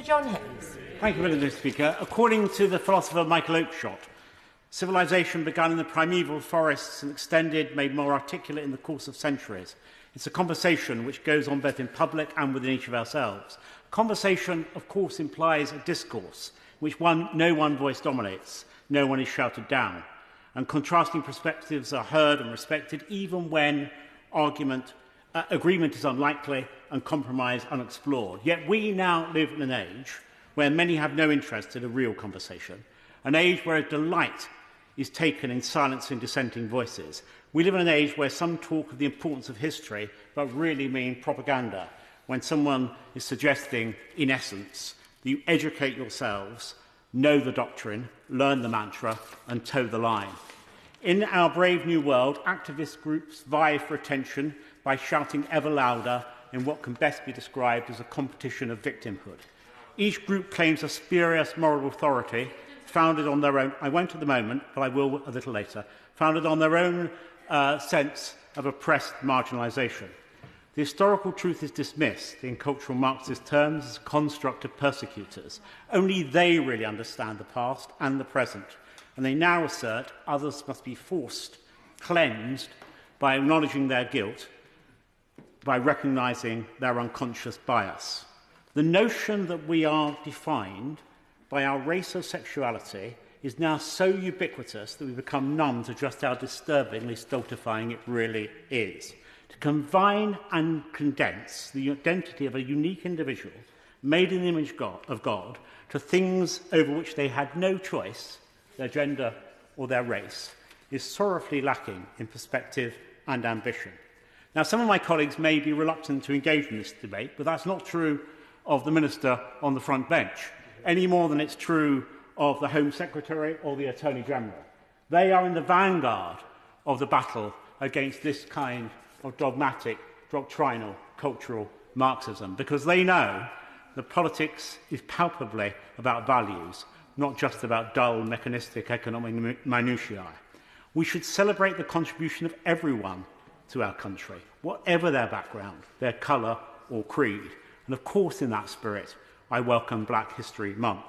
Sir John Hayes. Thank you, Mr. Speaker. According to the philosopher Michael Oakeshott, civilization began in the primeval forests and extended, made more articulate in the course of centuries. It's a conversation which goes on both in public and within each of ourselves. Conversation, of course, implies a discourse which no one voice dominates, no one is shouted down, and contrasting perspectives are heard and respected even when agreement is unlikely and compromise unexplored. Yet we now live in an age where many have no interest in a real conversation, an age where a delight is taken in silencing dissenting voices. We live in an age where some talk of the importance of history but really mean propaganda, when someone is suggesting, in essence, that you educate yourselves, know the doctrine, learn the mantra and toe the line. In our brave new world, activist groups vie for attention by shouting ever louder in what can best be described as a competition of victimhood. Each group claims a spurious moral authority founded on their own, I won't at the moment, but I will a little later, founded on their own sense of oppressed marginalisation. The historical truth is dismissed in cultural Marxist terms as a construct of persecutors. Only they really understand the past and the present, and they now assert others must be forced, cleansed, by acknowledging their guilt, by recognising their unconscious bias. The notion that we are defined by our race or sexuality is now so ubiquitous that we become numb to just how disturbingly stultifying it really is. To combine and condense the identity of a unique individual made in the image of God to things over which they had no choice, their gender or their race, is sorrowfully lacking in perspective and ambition. Now, some of my colleagues may be reluctant to engage in this debate, but that's not true of the Minister on the front bench, any more than it's true of the Home Secretary or the Attorney General. They are in the vanguard of the battle against this kind of dogmatic, doctrinal, cultural Marxism, because they know that politics is palpably about values, not just about dull, mechanistic economic minutiae. We should celebrate the contribution of everyone to our country, whatever their background, their colour or creed. And of course, in that spirit, I welcome Black History Month.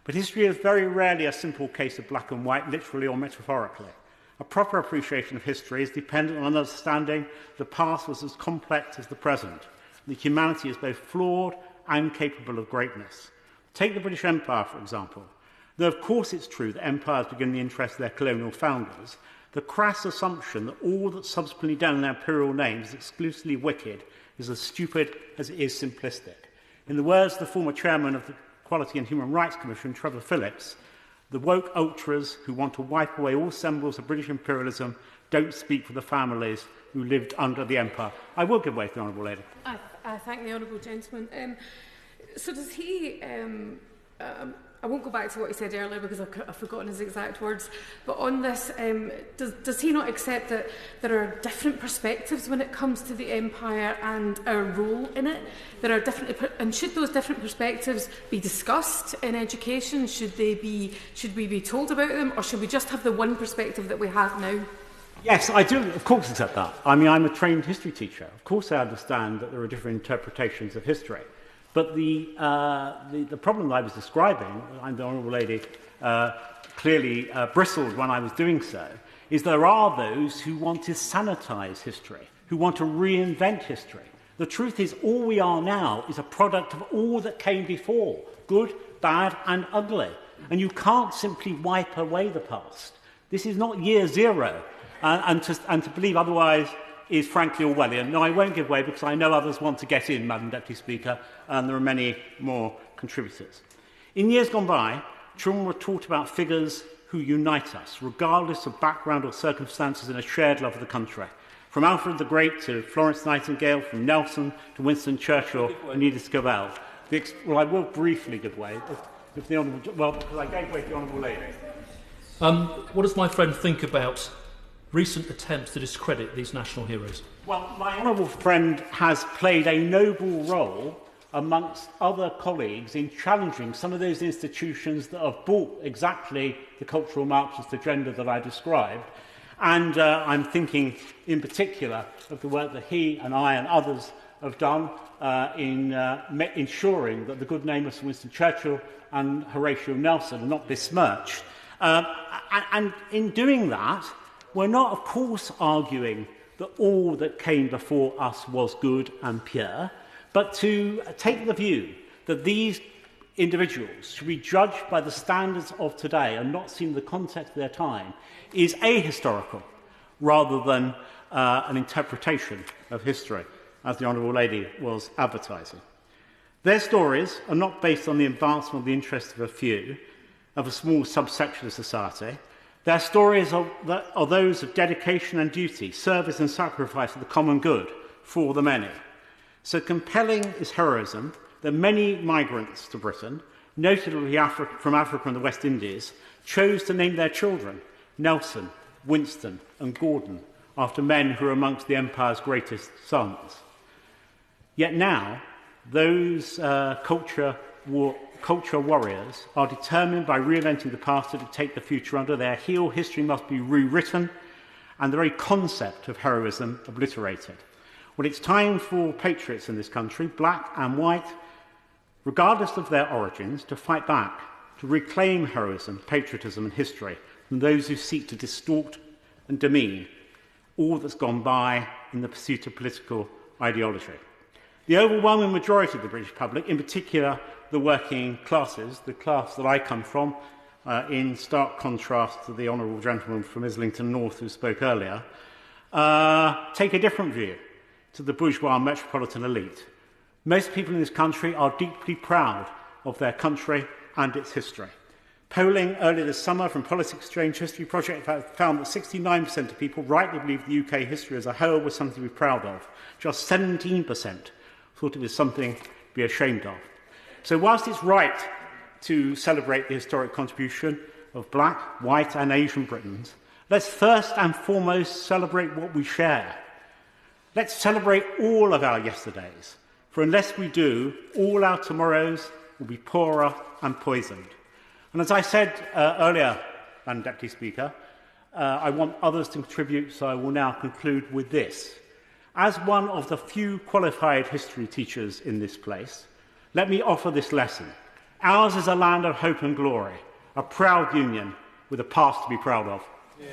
But history is very rarely a simple case of black and white, literally or metaphorically. A proper appreciation of history is dependent on understanding the past was as complex as the present. The humanity is both flawed and capable of greatness. Take the British Empire, for example. Though, of course, it's true that empires begin in the interest of their colonial founders, the crass assumption that all that's subsequently done in their imperial names is exclusively wicked is as stupid as it is simplistic. In the words of the former chairman of the Equality and Human Rights Commission, Trevor Phillips, the woke ultras who want to wipe away all symbols of British imperialism don't speak for the families who lived under the empire. I will give way to the Honourable Lady. I thank the Honourable Gentleman. So does he... I won't go back to what he said earlier because I've forgotten his exact words. But on this, does he not accept that there are different perspectives when it comes to the empire and our role in it? There are different, and should those different perspectives be discussed in education? Should we be told about them, or should we just have the one perspective that we have now? Yes, I do, of course, accept that. I mean, I'm a trained history teacher. Of course, I understand that there are different interpretations of history. But the problem that I was describing, and the Honourable Lady clearly bristled when I was doing so, is there are those who want to sanitise history, who want to reinvent history. The truth is, all we are now is a product of all that came before, good, bad and ugly. And you can't simply wipe away the past. This is not year zero. And to believe otherwise is frankly Orwellian. No, I won't give way because I know others want to get in, Madam Deputy Speaker, and there are many more contributors. In years gone by, children were taught about figures who unite us, regardless of background or circumstances, in a shared love of the country. From Alfred the Great to Florence Nightingale, from Nelson to Winston Churchill and Edith Scavell. Well, I will briefly give way, if the Honourable... Well, because I gave way to the Honourable Lady. What does my friend think about recent attempts to discredit these national heroes? Well, my honourable friend has played a noble role amongst other colleagues in challenging some of those institutions that have bought exactly the cultural Marxist agenda that I described. And I'm thinking in particular of the work that he and I and others have done in ensuring that the good name of Sir Winston Churchill and Horatio Nelson are not besmirched. And in doing that, we're not, of course, arguing that all that came before us was good and pure, but to take the view that these individuals should be judged by the standards of today and not seen in the context of their time is ahistorical rather than an interpretation of history, as the Honourable Lady was advertising. Their stories are not based on the advancement of the interests of a few, of a small subsection of society. Their stories are those of dedication and duty, service and sacrifice for the common good, for the many. So compelling is heroism that many migrants to Britain, notably from Africa and the West Indies, chose to name their children Nelson, Winston and Gordon, after men who were amongst the Empire's greatest sons. Yet now, those culture warriors are determined by reinventing the past to dictate the future under their heel. History must be rewritten and the very concept of heroism obliterated. Well, it's time for patriots in this country, black and white, regardless of their origins, to fight back, to reclaim heroism, patriotism and history from those who seek to distort and demean all that's gone by in the pursuit of political ideology. The overwhelming majority of the British public, in particular the working classes, the class that I come from, in stark contrast to the honourable gentleman from Islington North who spoke earlier, take a different view to the bourgeois metropolitan elite. Most people in this country are deeply proud of their country and its history. Polling earlier this summer from Politics Exchange History Project found that 69% of people rightly believe the UK history as a whole was something to be proud of. Just 17% thought it was something to be ashamed of. So whilst it's right to celebrate the historic contribution of black, white and Asian Britons, let's first and foremost celebrate what we share. Let's celebrate all of our yesterdays, for unless we do, all our tomorrows will be poorer and poisoned. And as I said earlier, Madam Deputy Speaker, I want others to contribute, so I will now conclude with this. As one of the few qualified history teachers in this place, let me offer this lesson. Ours is a land of hope and glory, a proud union with a past to be proud of. Yeah.